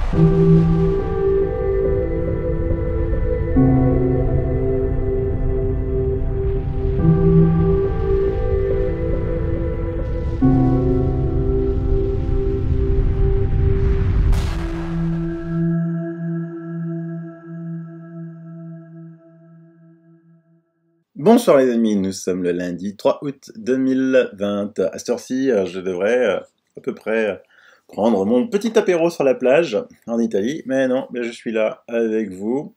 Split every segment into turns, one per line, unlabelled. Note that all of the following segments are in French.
Bonsoir les amis, nous sommes le lundi 3 août 2020. À cette heure-ci, je devrais à peu près prendre mon petit apéro sur la plage en Italie. Mais non, je suis là avec vous,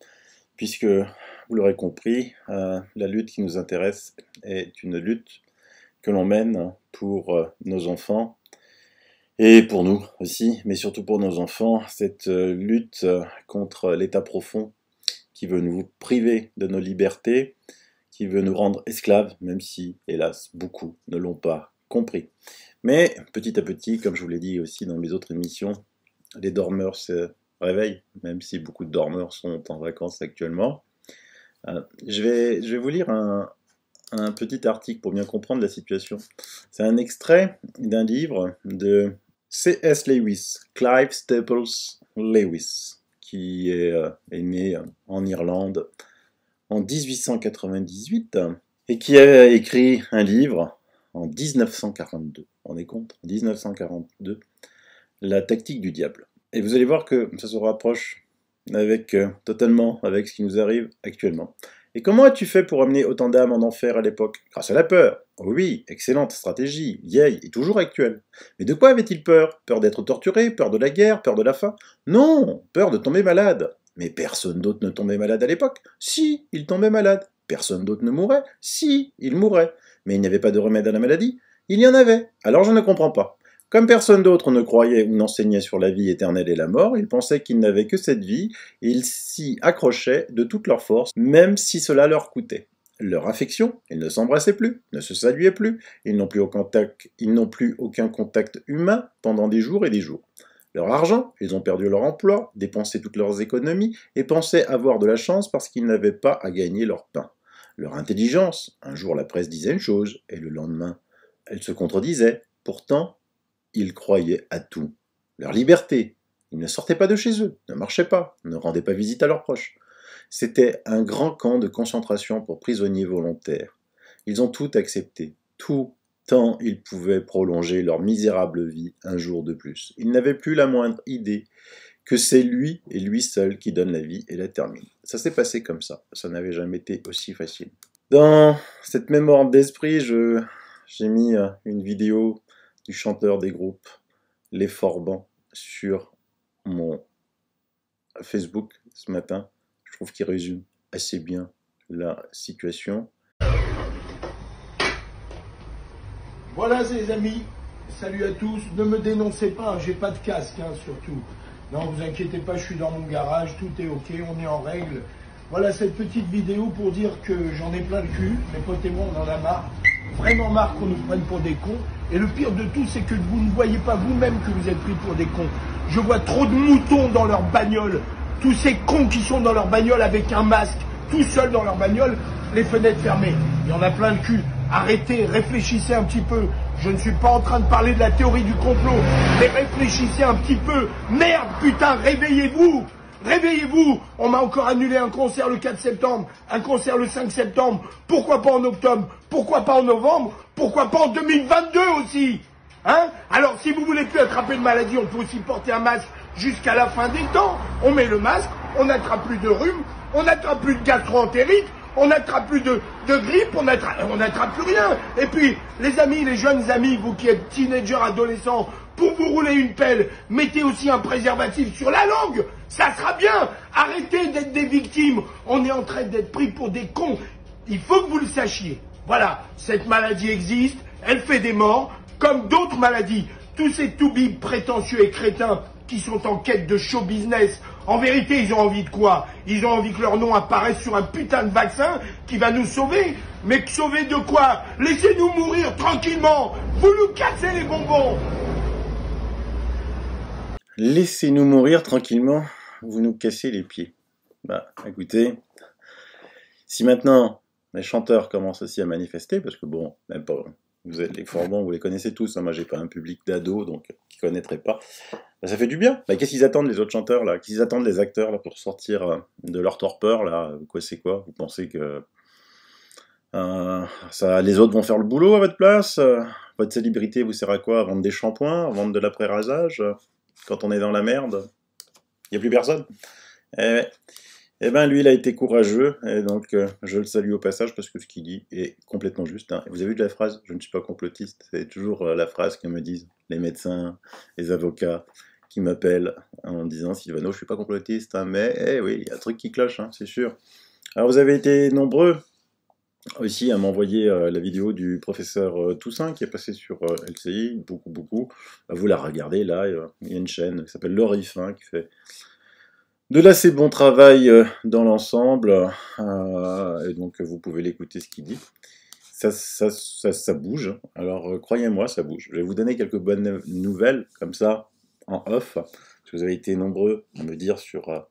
puisque vous l'aurez compris, la lutte qui nous intéresse est une lutte que l'on mène pour nos enfants et pour nous aussi, mais surtout pour nos enfants. Cette lutte contre l'état profond qui veut nous priver de nos libertés, qui veut nous rendre esclaves, même si, hélas, beaucoup ne l'ont pas compris. Mais, petit à petit, comme je vous l'ai dit aussi dans mes autres émissions, les dormeurs se réveillent, même si beaucoup de dormeurs sont en vacances actuellement. Je vais vous lire un petit article pour bien comprendre la situation. C'est un extrait d'un livre de C.S. Lewis, Clive Staples Lewis, qui est né en Irlande en 1898, et qui a écrit un livre en 1942. On est compte, en 1942, La tactique du diable. Et vous allez voir que ça se rapproche totalement avec ce qui nous arrive actuellement. Et comment as-tu fait pour amener autant d'âmes en enfer à l'époque? Grâce à la peur. Oh oui, excellente stratégie, vieille et toujours actuelle. Mais de quoi avait-il peur? Peur d'être torturé? Peur de la guerre? Peur de la faim? Non, peur de tomber malade. Mais personne d'autre ne tombait malade à l'époque. Si, il tombait malade. Personne d'autre ne mourait. Si, il mourait. Mais il n'y avait pas de remède à la maladie. Il y en avait. Alors je ne comprends pas. Comme personne d'autre ne croyait ou n'enseignait sur la vie éternelle et la mort, ils pensaient qu'ils n'avaient que cette vie, et ils s'y accrochaient de toute leur force, même si cela leur coûtait. Leur affection, ils ne s'embrassaient plus, ne se saluaient plus, ils n'ont plus aucun contact humain pendant des jours et des jours. Leur argent, ils ont perdu leur emploi, dépensé toutes leurs économies, et pensaient avoir de la chance parce qu'ils n'avaient pas à gagner leur pain. Leur intelligence, un jour la presse disait une chose, et le lendemain, elle se contredisait. Pourtant, ils croyaient à tout. Leur liberté, ils ne sortaient pas de chez eux, ne marchaient pas, ne rendaient pas visite à leurs proches. C'était un grand camp de concentration pour prisonniers volontaires. Ils ont tout accepté, tout, tant ils pouvaient prolonger leur misérable vie un jour de plus. Ils n'avaient plus la moindre idée que c'est lui et lui seul qui donne la vie et la termine. Ça s'est passé comme ça n'avait jamais été aussi facile. Dans cette même ordre d'esprit, j'ai mis une vidéo du chanteur des groupes Les Forbans sur mon Facebook ce matin. Je trouve qu'il résume assez bien la situation.
Voilà les amis, salut à tous, ne me dénoncez pas, j'ai pas de casque surtout. Non, vous inquiétez pas, je suis dans mon garage, tout est ok, on est en règle. Voilà cette petite vidéo pour dire que j'en ai plein le cul, mes potes et moi on en a marre, vraiment marre qu'on nous prenne pour des cons. Et le pire de tout, c'est que vous ne voyez pas vous-même que vous êtes pris pour des cons. Je vois trop de moutons dans leur bagnole, tous ces cons qui sont dans leur bagnole avec un masque, tout seuls dans leur bagnole, les fenêtres fermées. Il y en a plein le cul. Arrêtez, réfléchissez un petit peu. Je ne suis pas en train de parler de la théorie du complot, mais réfléchissez un petit peu. Merde, putain, réveillez-vous! Réveillez-vous! On m'a encore annulé un concert le 4 septembre, un concert le 5 septembre. Pourquoi pas en octobre? Pourquoi pas en novembre? Pourquoi pas en 2022 aussi? Hein? Alors, si vous voulez plus attraper une maladie, on peut aussi porter un masque jusqu'à la fin des temps. On met le masque, on n'attrape plus de rhume, on n'attrape plus de gastro-entérite, on n'attrape plus de grippe, on n'attrape plus rien. Et puis, les amis, les jeunes amis, vous qui êtes teenagers, adolescents, pour vous rouler une pelle, mettez aussi un préservatif sur la langue. Ça sera bien. Arrêtez d'être des victimes. On est en train d'être pris pour des cons. Il faut que vous le sachiez. Voilà, cette maladie existe, elle fait des morts, comme d'autres maladies. Tous ces toubibs prétentieux et crétins qui sont en quête de show business, en vérité, ils ont envie de quoi? Ils ont envie que leur nom apparaisse sur un putain de vaccin qui va nous sauver. Mais sauver de quoi? Laissez-nous mourir tranquillement. Vous nous cassez les bonbons.
Laissez-nous mourir tranquillement, vous nous cassez les pieds. Bah, écoutez, si maintenant les chanteurs commencent aussi à manifester, parce que bon, même pas Les Forbans, vous les connaissez tous, hein. Moi, j'ai pas un public d'ados, donc qui connaîtraient pas. Bah, ça fait du bien. Bah, qu'est-ce qu'ils attendent les autres chanteurs là? Qu'est-ce qu'ils attendent les acteurs là pour sortir de leur torpeur là? Quoi, c'est quoi? Vous pensez que les autres vont faire le boulot à votre place? Votre célébrité vous sert à quoi? À vendre des shampoings, à vendre de l'après-rasage? Quand on est dans la merde, il n'y a plus personne. Eh, eh ben lui, il a été courageux, et donc je le salue au passage parce que ce qu'il dit est complètement juste, hein. Vous avez vu de la phrase? Je ne suis pas complotiste. C'est toujours la phrase que me disent les médecins, les avocats qui m'appellent en disant Sylvano, je suis pas complotiste, hein, mais oui, il y a un truc qui cloche, hein, c'est sûr. Alors vous avez été nombreux aussi à m'envoyer la vidéo du professeur Toussaint qui est passé sur LCI, beaucoup. Bah, vous la regardez là, il y a une chaîne qui s'appelle L'Orif, hein, qui fait de l'assez bon travail dans l'ensemble, et donc vous pouvez l'écouter ce qu'il dit. Ça bouge, alors croyez-moi, ça bouge. Je vais vous donner quelques bonnes nouvelles, comme ça, en off, parce que vous avez été nombreux à me dire sur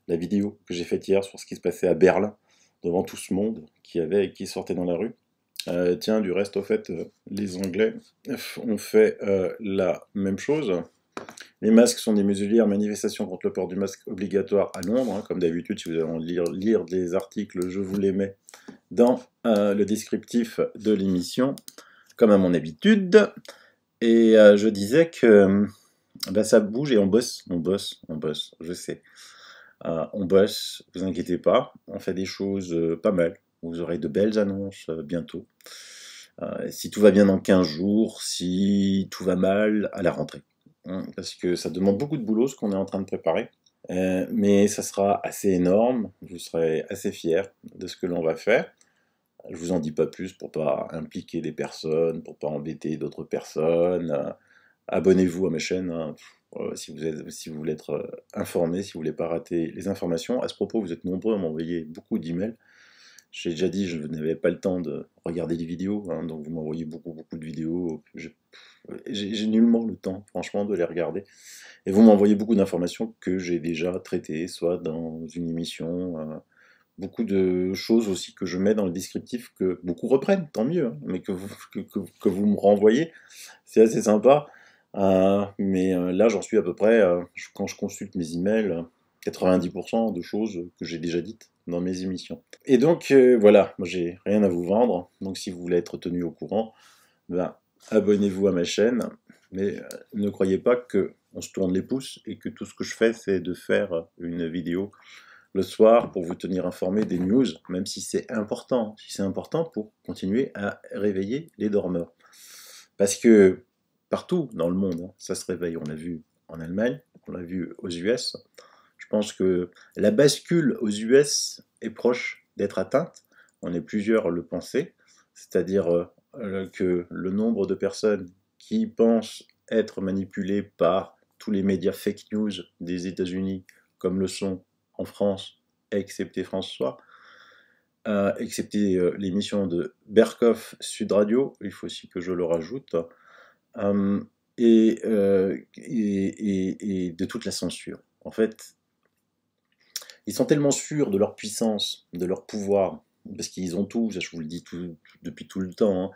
la vidéo que j'ai faite hier sur ce qui se passait à Berlin, devant tout ce monde qui sortait dans la rue. Tiens, du reste, au fait, les Anglais ont fait la même chose. Les masques sont des muselières, manifestations contre le port du masque obligatoire à Londres, hein, comme d'habitude, si vous allez lire des articles, je vous les mets dans le descriptif de l'émission, comme à mon habitude. Et je disais que ça bouge et on bosse, je sais. On bosse, vous inquiétez pas, on fait des choses pas mal. Vous aurez de belles annonces bientôt. Si tout va bien dans 15 jours, si tout va mal, à la rentrée. Parce que ça demande beaucoup de boulot ce qu'on est en train de préparer. Mais ça sera assez énorme, vous serez assez fiers de ce que l'on va faire. Je vous en dis pas plus pour pas impliquer des personnes, pour pas embêter d'autres personnes. Abonnez-vous à ma chaîne, hein, si vous voulez être informé, si vous voulez pas rater les informations. À ce propos, vous êtes nombreux à m'envoyer beaucoup d'emails. J'ai déjà dit, je n'avais pas le temps de regarder les vidéos, hein, donc vous m'envoyez beaucoup de vidéos. J'ai nullement le temps, franchement, de les regarder. Et vous m'envoyez beaucoup d'informations que j'ai déjà traitées, soit dans une émission, beaucoup de choses aussi que je mets dans le descriptif, que beaucoup reprennent, tant mieux, hein, mais que vous me renvoyez, c'est assez sympa. Mais là, j'en suis à peu près, quand je consulte mes emails, 90% de choses que j'ai déjà dites dans mes émissions. Et donc, voilà, moi j'ai rien à vous vendre, donc si vous voulez être tenu au courant, ben, abonnez-vous à ma chaîne, mais ne croyez pas qu'on se tourne les pouces et que tout ce que je fais, c'est de faire une vidéo le soir pour vous tenir informé des news, même si c'est important pour continuer à réveiller les dormeurs. Parce que partout dans le monde, hein, ça se réveille. On l'a vu en Allemagne, on l'a vu aux US. Je pense que la bascule aux US est proche d'être atteinte. On est plusieurs à le penser, c'est-à-dire que le nombre de personnes qui pensent être manipulées par tous les médias fake news des États-Unis, comme le sont en France, excepté François, excepté l'émission de Berkoff Sud Radio, il faut aussi que je le rajoute, et de toute la censure. En fait, ils sont tellement sûrs de leur puissance, de leur pouvoir, parce qu'ils ont tout, ça je vous le dis depuis tout le temps, hein.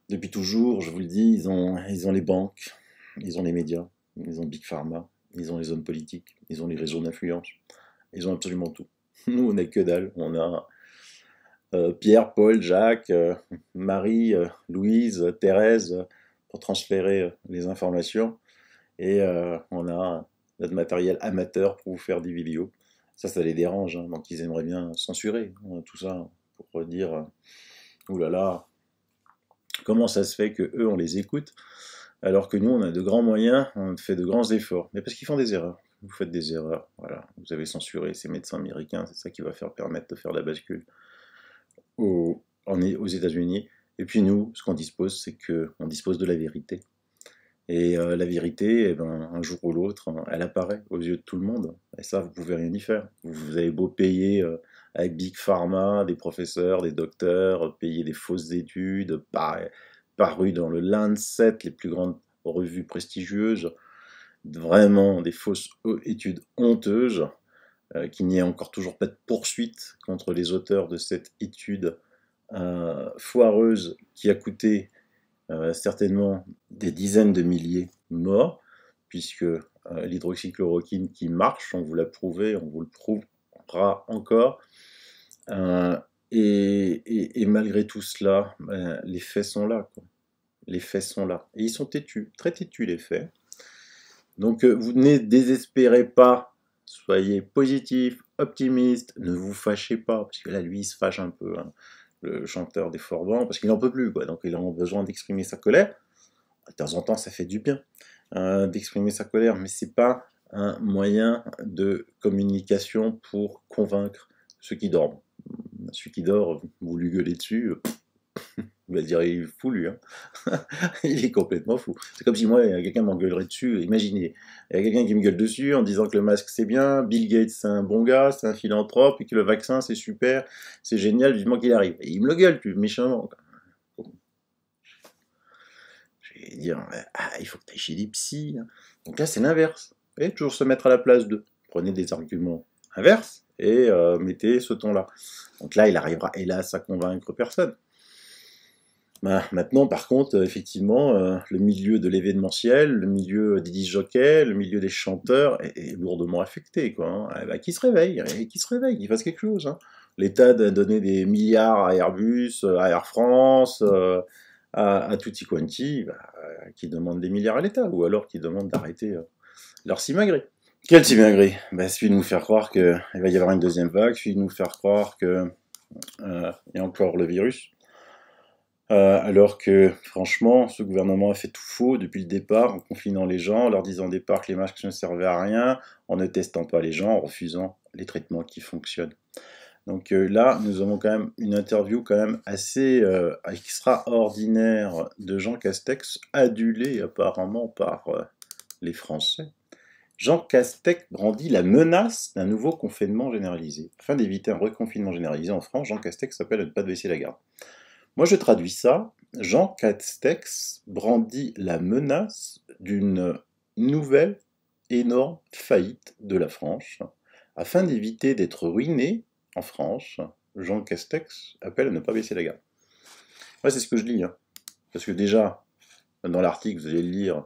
Depuis toujours, je vous le dis, ils ont les banques, ils ont les médias, ils ont Big Pharma, ils ont les hommes politiques, ils ont les réseaux d'influence, ils ont absolument tout. Nous, on n'a que dalle, on a Pierre, Paul, Jacques, Marie, Louise, Thérèse, pour transférer les informations, et on a notre matériel amateur pour vous faire des vidéos. Ça les dérange, hein, donc ils aimeraient bien censurer tout ça, pour dire, oulala, comment ça se fait que eux on les écoute, alors que nous on a de grands moyens, on fait de grands efforts, mais parce qu'ils font des erreurs. Vous faites des erreurs, voilà. Vous avez censuré ces médecins américains, c'est ça qui va permettre de faire la bascule aux États-Unis. Et puis nous, ce qu'on dispose, c'est qu'on dispose de la vérité. Et la vérité, eh ben, un jour ou l'autre, elle apparaît aux yeux de tout le monde. Et ça, vous pouvez rien y faire. Vous avez beau payer avec Big Pharma, des professeurs, des docteurs, payer des fausses études, parues dans le Lancet, les plus grandes revues prestigieuses, vraiment des fausses études honteuses, qu'il n'y ait encore toujours pas de poursuite contre les auteurs de cette étude foireuse qui a coûté certainement des dizaines de milliers morts, puisque l'hydroxychloroquine qui marche, on vous l'a prouvé, on vous le prouvera encore. Et malgré tout cela, les faits sont là, quoi. Les faits sont là. Et ils sont têtus, très têtus les faits. Donc vous ne désespérez pas, soyez positif, optimiste, ne vous fâchez pas, parce que là lui il se fâche un peu, hein, le chanteur des Forbans, parce qu'il n'en peut plus, quoi. Donc il a besoin d'exprimer sa colère. De temps en temps ça fait du bien d'exprimer sa colère, mais c'est pas un moyen de communication pour convaincre ceux qui dorment. Celui qui dort, vous lui gueulez dessus, il va se dire il est fou lui, hein. Il est complètement fou. C'est comme si moi, quelqu'un m'engueulerait dessus, imaginez, il y a quelqu'un qui me gueule dessus en disant que le masque c'est bien, Bill Gates c'est un bon gars, c'est un philanthrope, et que le vaccin c'est super, c'est génial, vivement qu'il arrive. Et il me le gueule, plus méchamment. Je vais dire, il faut que tu ailles chez des psys, hein. Donc là c'est l'inverse. Et toujours se mettre à la place d'eux. Prenez des arguments inverses et mettez ce ton-là. Donc là il arrivera, hélas, à convaincre personne. Maintenant, par contre, effectivement, le milieu de l'événementiel, le milieu des disjockeys, le milieu des chanteurs est lourdement affecté, quoi, hein. Qui se réveille, qui fasse quelque chose, hein. L'État a donné des milliards à Airbus, à Air France, à tutti quanti, qui demandent des milliards à l'État, ou alors qui demandent d'arrêter leur simagrée. Quel simagrée? Celui de nous faire croire qu'il va y avoir une deuxième vague, celui de nous faire croire qu'il y a encore le virus. Alors que, franchement, ce gouvernement a fait tout faux depuis le départ, en confinant les gens, en leur disant au départ que les masques ne servaient à rien, en ne testant pas les gens, en refusant les traitements qui fonctionnent. Donc là, nous avons quand même une interview quand même assez extraordinaire de Jean Castex, adulé apparemment par les Français. Jean Castex brandit la menace d'un nouveau confinement généralisé. Afin d'éviter un reconfinement généralisé en France, Jean Castex s'appelle à ne pas baisser la garde. Moi, je traduis ça. Jean Castex brandit la menace d'une nouvelle énorme faillite de la France. Afin d'éviter d'être ruiné en France, Jean Castex appelle à ne pas baisser la garde. Moi, c'est ce que je lis, hein. Parce que déjà, dans l'article, vous allez le lire,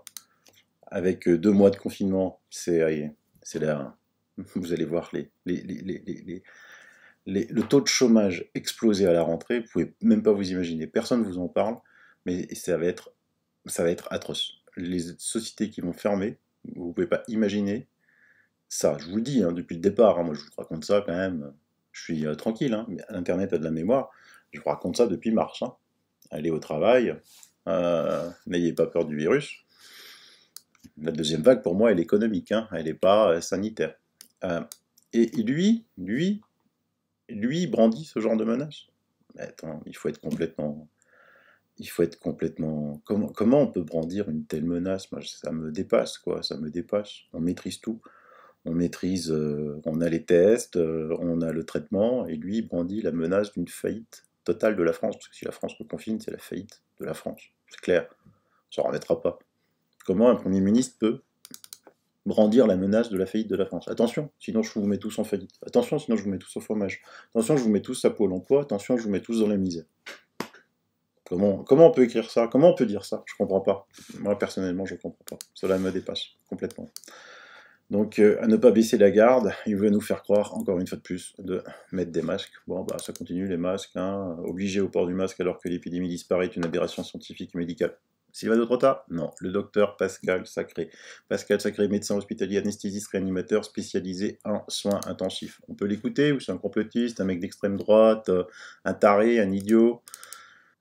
avec 2 mois de confinement, c'est là, vous allez voir le taux de chômage explosé à la rentrée, vous pouvez même pas vous imaginer. Personne ne vous en parle, mais ça va être atroce. Les sociétés qui vont fermer, vous ne pouvez pas imaginer ça. Je vous le dis, hein, depuis le départ, hein, moi je vous raconte ça quand même. Je suis tranquille, hein, mais Internet a de la mémoire. Je vous raconte ça depuis mars, hein. Allez au travail, n'ayez pas peur du virus. La deuxième vague, pour moi, elle est économique, hein, elle n'est pas sanitaire. Et lui brandit ce genre de menace. Attends, il faut être complètement... Comment on peut brandir une telle menace? Moi, ça me dépasse, quoi, ça me dépasse. On maîtrise tout. On maîtrise, on a les tests, on a le traitement, et lui, il brandit la menace d'une faillite totale de la France, parce que si la France reconfine, c'est la faillite de la France. C'est clair, on ne s'en remettra pas. Comment un Premier ministre peut brandir la menace de la faillite de la France? Attention, sinon je vous mets tous en faillite. Attention, sinon je vous mets tous au fromage. Attention, je vous mets tous à Pôle emploi. Attention, je vous mets tous dans la misère. Comment on peut écrire ça? Comment on peut dire ça? Je comprends pas. Moi, personnellement, je comprends pas. Cela me dépasse complètement. Donc, à ne pas baisser la garde, il veut nous faire croire, encore une fois de plus, de mettre des masques. Bon, ça continue, les masques, hein. Obligé au port du masque alors que l'épidémie disparaît est une aberration scientifique et médicale. S'il va de trop tard? Non. Le docteur Pascal Sacré. Pascal Sacré, médecin hospitalier, anesthésiste, réanimateur, spécialisé en soins intensifs. On peut l'écouter, ou c'est un complotiste, un mec d'extrême droite, un taré, un idiot.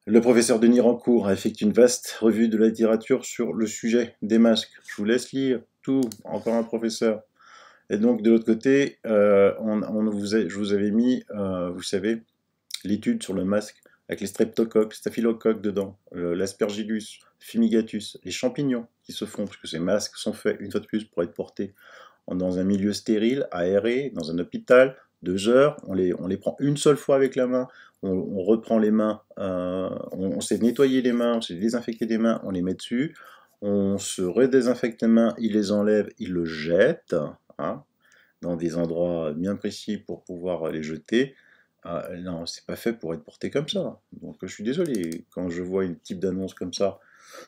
Le professeur Denis Rancourt a effectué une vaste revue de la littérature sur le sujet des masques. Je vous laisse lire tout, encore un professeur. Et donc, de l'autre côté, je vous avais mis, vous savez, l'étude sur le masque, avec les streptocoques, staphylocoques dedans, l'aspergillus, fumigatus, les champignons qui se font, parce que ces masques sont faits, une fois de plus, pour être portés dans un milieu stérile, aéré, dans un hôpital, 2 heures, on les prend une seule fois avec la main, on reprend les mains, on sait nettoyer les mains, on sait désinfecter les mains, on les met dessus, on se redésinfecte les mains, il les enlève, il le jette, hein, dans des endroits bien précis pour pouvoir les jeter. Non, c'est pas fait pour être porté comme ça. Donc je suis désolé, quand je vois une type d'annonce comme ça,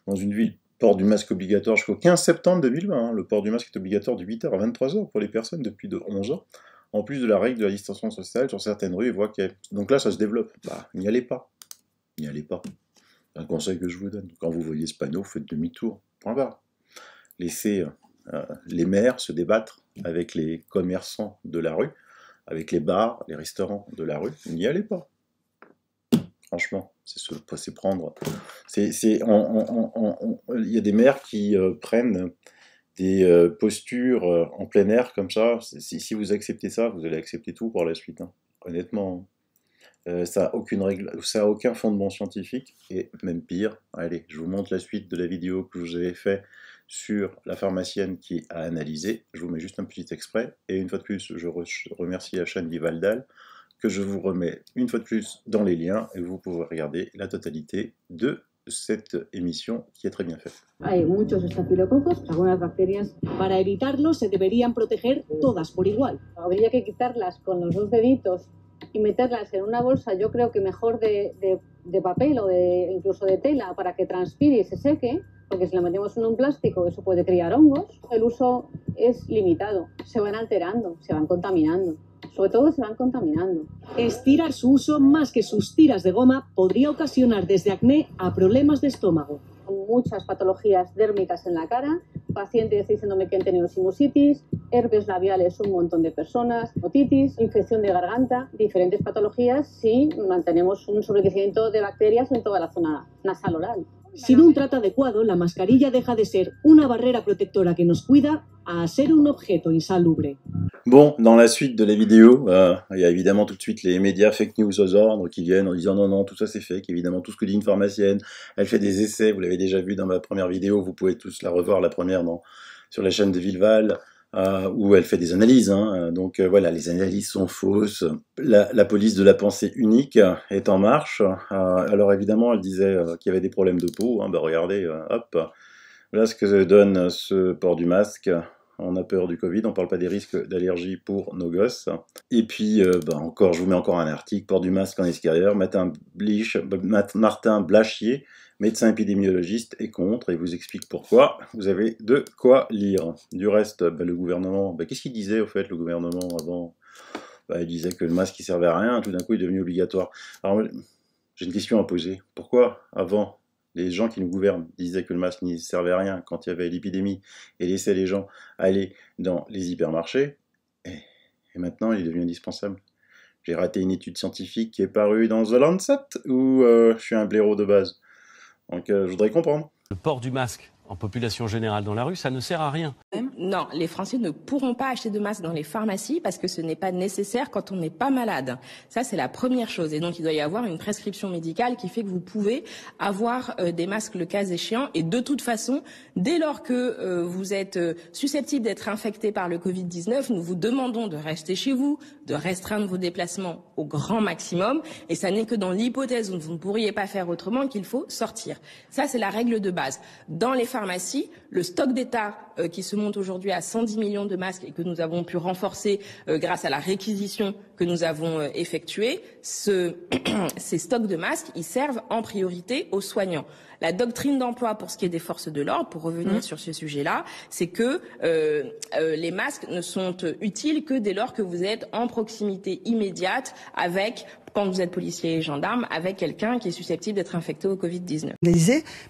dans une ville. Port du masque obligatoire jusqu'au 15 septembre 2020. Hein. Le port du masque est obligatoire de 8h à 23h pour les personnes depuis de 11 ans. En plus de la règle de la distanciation sociale sur certaines rues et voies quai. Donc là, ça se développe. Bah, n'y allez pas. N'y allez pas. C'est un conseil que je vous donne. Quand vous voyez ce panneau, faites demi-tour. Point barre. Laissez les maires se débattre avec les commerçants de la rue, avec les bars, les restaurants de la rue. N'y allez pas. Franchement, c'est prendre. Il y a des maires qui prennent des postures en plein air comme ça. Si vous acceptez ça, vous allez accepter tout pour la suite. Hein. Honnêtement, ça n'a aucune règle, ça a aucun fondement scientifique. Et même pire, allez, je vous montre la suite de la vidéo que je vous avais fait sur la pharmacienne qui a analysé. Je vous mets juste un petit extrait. Et une fois de plus, je remercie la chaîne Vivaldal, que je vous remets une fois de plus dans les liens et vous pouvez regarder la totalité de cette émission qui est très bien faite.
Hay muchos estafilococos, algunas bacterias. Para evitarlo se deberían proteger todas por igual. Habría que quitarlas con los dos deditos y meterlas en una bolsa, yo creo que mejor de papel o incluso de tela para que transpire y se seque, porque si la metemos en un plástico eso puede criar hongos. El uso es limitado, se van alterando, se van contaminando. Sobre todo se van contaminando.
Estirar su uso más que sus tiras de goma podría ocasionar desde acné a problemas de estómago.
Muchas patologías dérmicas en la cara, pacientes diciéndome que han tenido sinusitis, herpes labiales un montón de personas, otitis, infección de garganta, diferentes patologías si mantenemos un sobrecrecimiento de bacterias en toda la zona nasal oral.
Sin un trato adecuado, la mascarilla deja de ser una barrera protectora que nos cuida a ser un objeto insalubre.
Bon, dans la suite de la vidéo, il y a évidemment tout de suite les médias fake news aux ordres qui viennent en disant non, tout ça c'est fake. Évidemment, tout ce que dit une pharmacienne, elle fait des essais, vous l'avez déjà vu dans ma première vidéo, vous pouvez tous la revoir, la première sur la chaîne de Villeval, où elle fait des analyses. Hein. Donc voilà, les analyses sont fausses. La police de la pensée unique est en marche. Alors évidemment, elle disait qu'il y avait des problèmes de peau. Hein. Bah regardez, hop, voilà ce que donne ce port du masque. On a peur du Covid, on parle pas des risques d'allergie pour nos gosses. Et puis, je vous mets encore un article, port du masque en extérieur, Martin Blachier, médecin épidémiologiste, est contre et vous explique pourquoi. Vous avez de quoi lire. Du reste, le gouvernement, qu'est-ce qu'il disait au fait, le gouvernement, avant? Il disait que le masque il servait à rien, tout d'un coup il est devenu obligatoire. Alors, j'ai une question à poser. Pourquoi, avant, les gens qui nous gouvernent disaient que le masque n'y servait à rien quand il y avait l'épidémie et laissaient les gens aller dans les hypermarchés, et maintenant il est devenu indispensable. J'ai raté une étude scientifique qui est parue dans The Lancet ou je suis un blaireau de base? Donc je voudrais comprendre.
Le port du masque en population générale dans la rue, ça ne sert à rien.
Non, les Français ne pourront pas acheter de masques dans les pharmacies parce que ce n'est pas nécessaire quand on n'est pas malade. Ça, c'est la première chose. Et donc, il doit y avoir une prescription médicale qui fait que vous pouvez avoir des masques le cas échéant. Et de toute façon, dès lors que vous êtes susceptible d'être infecté par le Covid-19, nous vous demandons de rester chez vous, de restreindre vos déplacements au grand maximum. Et ça n'est que dans l'hypothèse où vous ne pourriez pas faire autrement qu'il faut sortir. Ça, c'est la règle de base. Dans les pharmacies, le stock d'État qui se monte aujourd'hui à 110 millions de masques et que nous avons pu renforcer grâce à la réquisition que nous avons effectuée, ces stocks de masques, ils servent en priorité aux soignants. La doctrine d'emploi pour ce qui est des forces de l'ordre, pour revenir sur ce sujet-là, c'est que les masques ne sont utiles que dès lors que vous êtes en proximité immédiate avec, quand vous êtes policier et gendarme, avec quelqu'un qui est susceptible d'être infecté au Covid-19.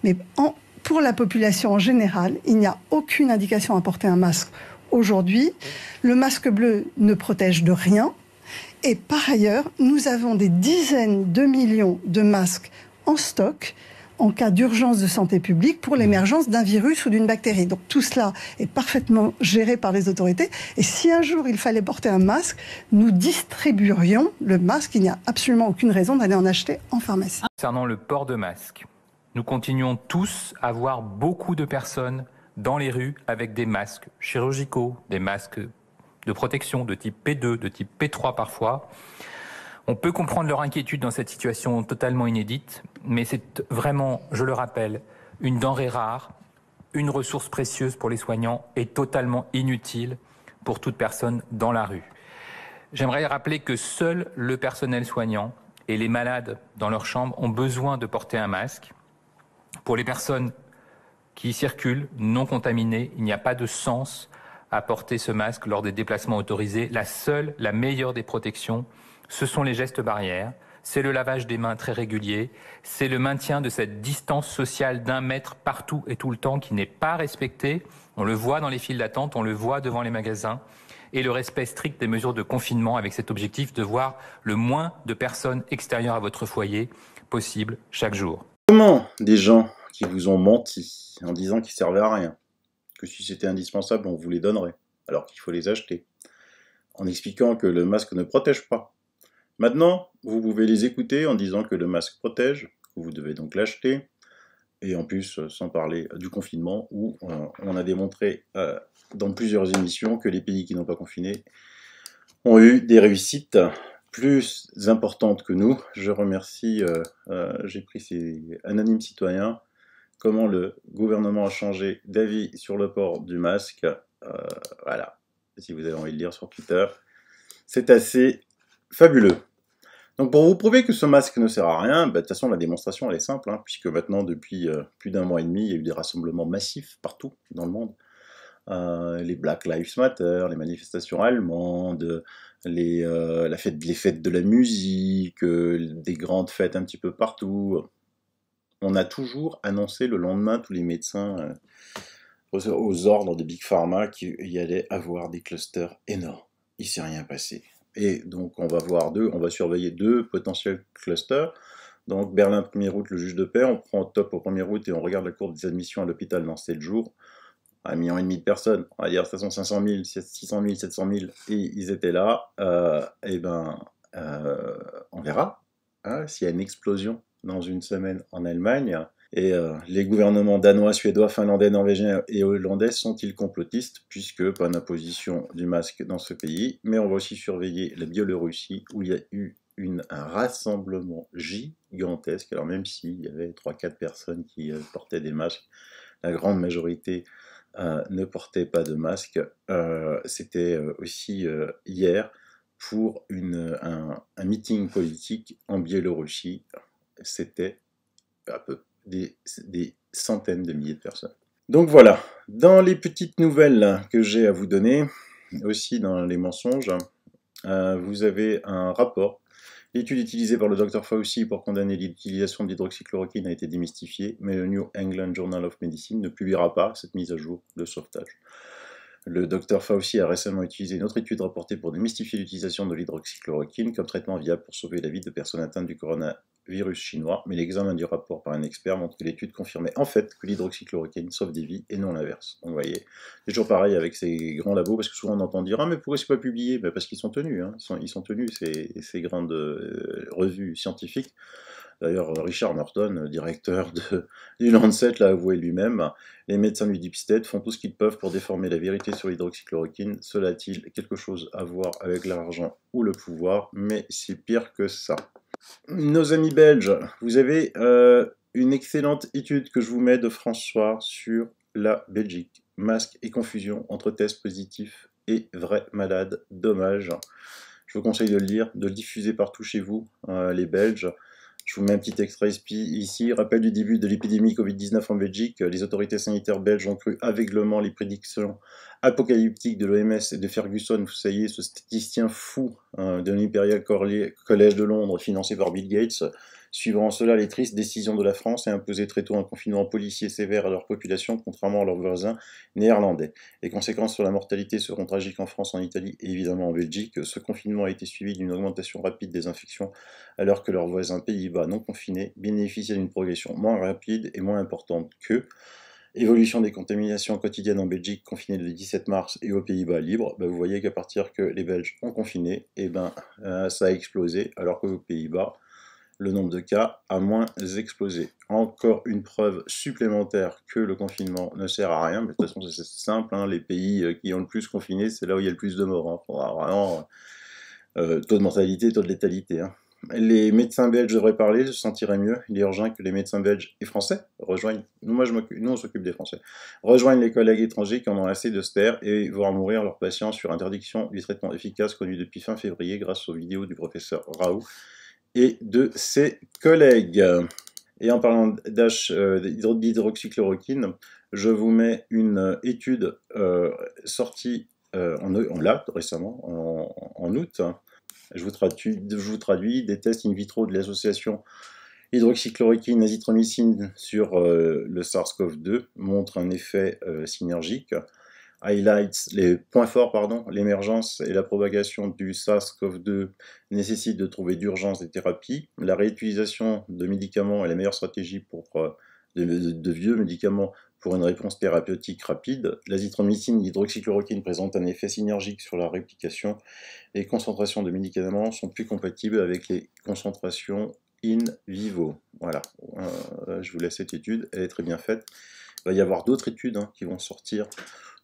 Mais pour la population en général, il n'y a aucune indication à porter un masque aujourd'hui. Le masque bleu ne protège de rien. Et par ailleurs, nous avons des dizaines de millions de masques en stock en cas d'urgence de santé publique pour l'émergence d'un virus ou d'une bactérie. Donc tout cela est parfaitement géré par les autorités. Et si un jour il fallait porter un masque, nous distribuerions le masque. Il n'y a absolument aucune raison d'aller en acheter en pharmacie.
Concernant le port de masque, nous continuons tous à voir beaucoup de personnes dans les rues avec des masques chirurgicaux, des masques de protection de type P2, de type P3 parfois. On peut comprendre leur inquiétude dans cette situation totalement inédite, mais c'est vraiment, je le rappelle, une denrée rare, une ressource précieuse pour les soignants et totalement inutile pour toute personne dans la rue. J'aimerais rappeler que seul le personnel soignant et les malades dans leur chambre ont besoin de porter un masque. Pour les personnes qui circulent non contaminées, il n'y a pas de sens à porter ce masque lors des déplacements autorisés. La meilleure des protections, ce sont les gestes barrières, c'est le lavage des mains très régulier, c'est le maintien de cette distance sociale d'1 mètre partout et tout le temps qui n'est pas respectée. On le voit dans les files d'attente, on le voit devant les magasins. Et le respect strict des mesures de confinement avec cet objectif de voir le moins de personnes extérieures à votre foyer possible chaque jour.
Comment des gens qui vous ont menti en disant qu'ils servaient à rien, que si c'était indispensable, on vous les donnerait, alors qu'il faut les acheter, en expliquant que le masque ne protège pas. Maintenant, vous pouvez les écouter en disant que le masque protège, que vous devez donc l'acheter, et en plus, sans parler du confinement, où on a démontré dans plusieurs émissions que les pays qui n'ont pas confiné ont eu des réussites plus importantes que nous. Je remercie, j'ai pris ces anonymes citoyens, comment le gouvernement a changé d'avis sur le port du masque. Voilà, si vous avez envie de lire sur Twitter, c'est assez fabuleux. Donc pour vous prouver que ce masque ne sert à rien, de toute façon la démonstration elle est simple, hein, puisque maintenant depuis plus d'1 mois et demi, il y a eu des rassemblements massifs partout dans le monde. Les Black Lives Matter, les manifestations allemandes, les fêtes de la musique, des grandes fêtes un petit peu partout. On a toujours annoncé le lendemain, tous les médecins aux ordres de Big Pharma qu'il y allait avoir des clusters énormes. Il ne s'est rien passé. Et donc on va surveiller 2 potentiels clusters. Donc Berlin 1er août, le juge de paix, on prend top au 1er août et on regarde la courbe des admissions à l'hôpital dans 7 jours. 1,5 million de personnes, on va dire ça sont 500 000, 600 000, 700 000, et ils étaient là, on verra hein, s'il y a une explosion dans une semaine en Allemagne. Et les gouvernements danois, suédois, finlandais, norvégiens et hollandais sont-ils complotistes, puisque pas d'imposition du masque dans ce pays, mais on va aussi surveiller la Biélorussie, où il y a eu un rassemblement gigantesque, alors même s'il y avait 3-4 personnes qui portaient des masques, la grande majorité ne portait pas de masque. C'était aussi hier pour un meeting politique en Biélorussie. C'était à peu des centaines de milliers de personnes. Donc voilà, dans les petites nouvelles que j'ai à vous donner, aussi dans les mensonges, vous avez un rapport. L'étude utilisée par le Dr Fauci pour condamner l'utilisation de l'hydroxychloroquine a été démystifiée, mais le New England Journal of Medicine ne publiera pas cette mise à jour de sauvetage. Le Dr Fauci a récemment utilisé une autre étude rapportée pour démystifier l'utilisation de l'hydroxychloroquine comme traitement viable pour sauver la vie de personnes atteintes du coronavirus chinois, mais l'examen du rapport par un expert montre que l'étude confirmait en fait que l'hydroxychloroquine sauve des vies et non l'inverse. Donc vous voyez, c'est toujours pareil avec ces grands labos, parce que souvent on entend dire « Ah mais pourquoi c'est pas publié ?» Ben parce qu'ils sont tenus, hein. Ils sont tenus ces grandes revues scientifiques. D'ailleurs, Richard Norton, directeur du Lancet, l'a avoué lui-même. Les médecins du Deep State font tout ce qu'ils peuvent pour déformer la vérité sur l'hydroxychloroquine. Cela a-t-il quelque chose à voir avec l'argent ou le pouvoir? Mais c'est pire que ça. Nos amis belges, vous avez une excellente étude que je vous mets de François sur la Belgique. Masque et confusion entre tests positifs et vrais malades. Dommage. Je vous conseille de le lire, de le diffuser partout chez vous, les Belges. Je vous mets un petit extrait ici. Rappel du début de l'épidémie Covid-19 en Belgique. Les autorités sanitaires belges ont cru aveuglément les prédictions apocalyptiques de l'OMS et de Ferguson. Vous savez, ce statisticien fou de l'Imperial College de Londres, financé par Bill Gates. Suivant cela, les tristes décisions de la France a imposé très tôt un confinement policier sévère à leur population, contrairement à leurs voisins néerlandais. Les conséquences sur la mortalité seront tragiques en France, en Italie et évidemment en Belgique. Ce confinement a été suivi d'une augmentation rapide des infections, alors que leurs voisins Pays-Bas non confinés bénéficiaient d'une progression moins rapide et moins importante qu'eux. Évolution des contaminations quotidiennes en Belgique, confinée le 17 mars, et aux Pays-Bas libre. Vous voyez qu'à partir que les Belges ont confiné, ça a explosé, alors qu'aux Pays-Bas, le nombre de cas a moins explosé. Encore une preuve supplémentaire que le confinement ne sert à rien, mais de toute façon c'est simple, hein, les pays qui ont le plus confiné, c'est là où il y a le plus de morts. Hein. Faudra vraiment taux de mortalité, taux de létalité. Hein. Les médecins belges devraient parler, se sentiraient mieux. Il est urgent que les médecins belges et français rejoignent, nous on s'occupe des français, rejoignent les collègues étrangers qui en ont assez de se taire et voir mourir leurs patients sur interdiction du traitement efficace connu depuis fin février grâce aux vidéos du professeur Raoult et de ses collègues. Et en parlant d'hydroxychloroquine, je vous mets une étude sortie là, récemment, en août. Je vous traduis des tests in vitro de l'association hydroxychloroquine azithromycine sur le SARS-CoV-2 montrent un effet synergique. Les points forts, l'émergence et la propagation du SARS-CoV-2 nécessitent de trouver d'urgence des thérapies. La réutilisation de médicaments est la meilleure stratégie pour de vieux médicaments pour une réponse thérapeutique rapide. L'azithromycine et l'hydroxychloroquine présentent un effet synergique sur la réplication. Les concentrations de médicaments sont plus compatibles avec les concentrations in vivo. Voilà, je vous laisse cette étude, elle est très bien faite. Il va y avoir d'autres études qui vont sortir,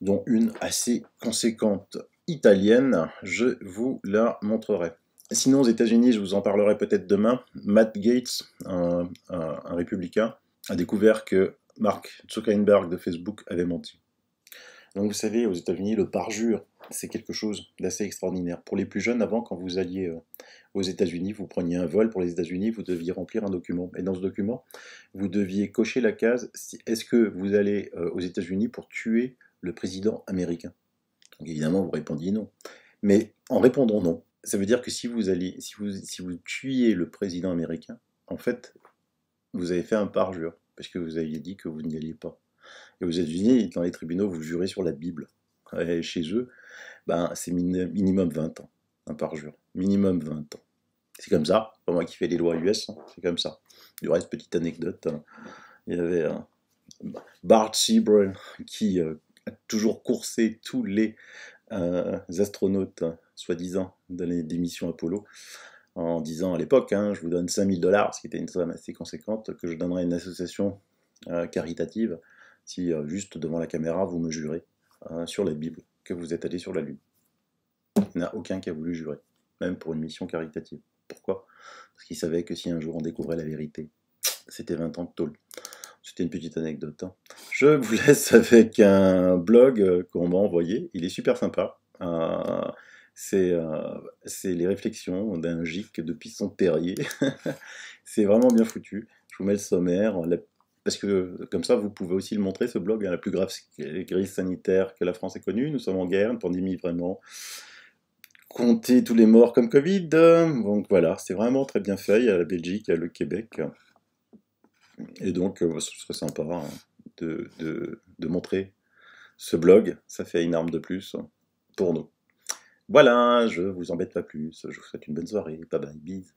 dont une assez conséquente italienne, je vous la montrerai. Sinon, aux États-Unis, je vous en parlerai peut-être demain, Matt Gaetz, un républicain, a découvert que Mark Zuckerberg de Facebook avait menti. Donc vous savez, aux États-Unis, le parjure, c'est quelque chose d'assez extraordinaire. Pour les plus jeunes, avant, quand vous alliez aux États-Unis, vous preniez un vol pour les États-Unis, vous deviez remplir un document. Et dans ce document, vous deviez cocher la case, est-ce que vous allez aux États-Unis pour tuer le président américain? Donc évidemment, vous répondiez non. Mais en répondant non, ça veut dire que si vous tuiez le président américain, en fait, vous avez fait un parjure, parce que vous aviez dit que vous n'y alliez pas. Et aux États-Unis, dans les tribunaux, vous jurez sur la Bible. Et chez eux, c'est minimum 20 ans, un parjure. Minimum 20 ans. C'est comme ça, pas moi qui fais les lois US, c'est comme ça. Du reste, petite anecdote, il y avait Bart Siebel qui a toujours coursé tous les astronautes, soi-disant, dans des missions Apollo, en disant à l'époque, je vous donne $5000, ce qui était une somme assez conséquente, que je donnerais à une association caritative, si juste devant la caméra, vous me jurez sur la Bible que vous êtes allé sur la Lune. Il n'y en a aucun qui a voulu jurer, même pour une mission caritative. Pourquoi? Parce qu'il savait que si un jour on découvrait la vérité, c'était 20 ans de tôle. C'était une petite anecdote. Je vous laisse avec un blog qu'on m'a envoyé. Il est super sympa. C'est les réflexions d'un GIC de Pisson-Terrier. C'est vraiment bien foutu. Je vous mets le sommaire. Parce que comme ça, vous pouvez aussi le montrer, ce blog, la plus grave crise sanitaire que la France ait connue. Nous sommes en guerre, une pandémie vraiment. Comptez tous les morts comme Covid. Donc voilà, c'est vraiment très bien fait. Il y a la Belgique, il y a le Québec. Et donc, ce serait sympa de montrer ce blog. Ça fait une arme de plus pour nous. Voilà, je vous embête pas plus. Je vous souhaite une bonne soirée. Bye bye, bisous.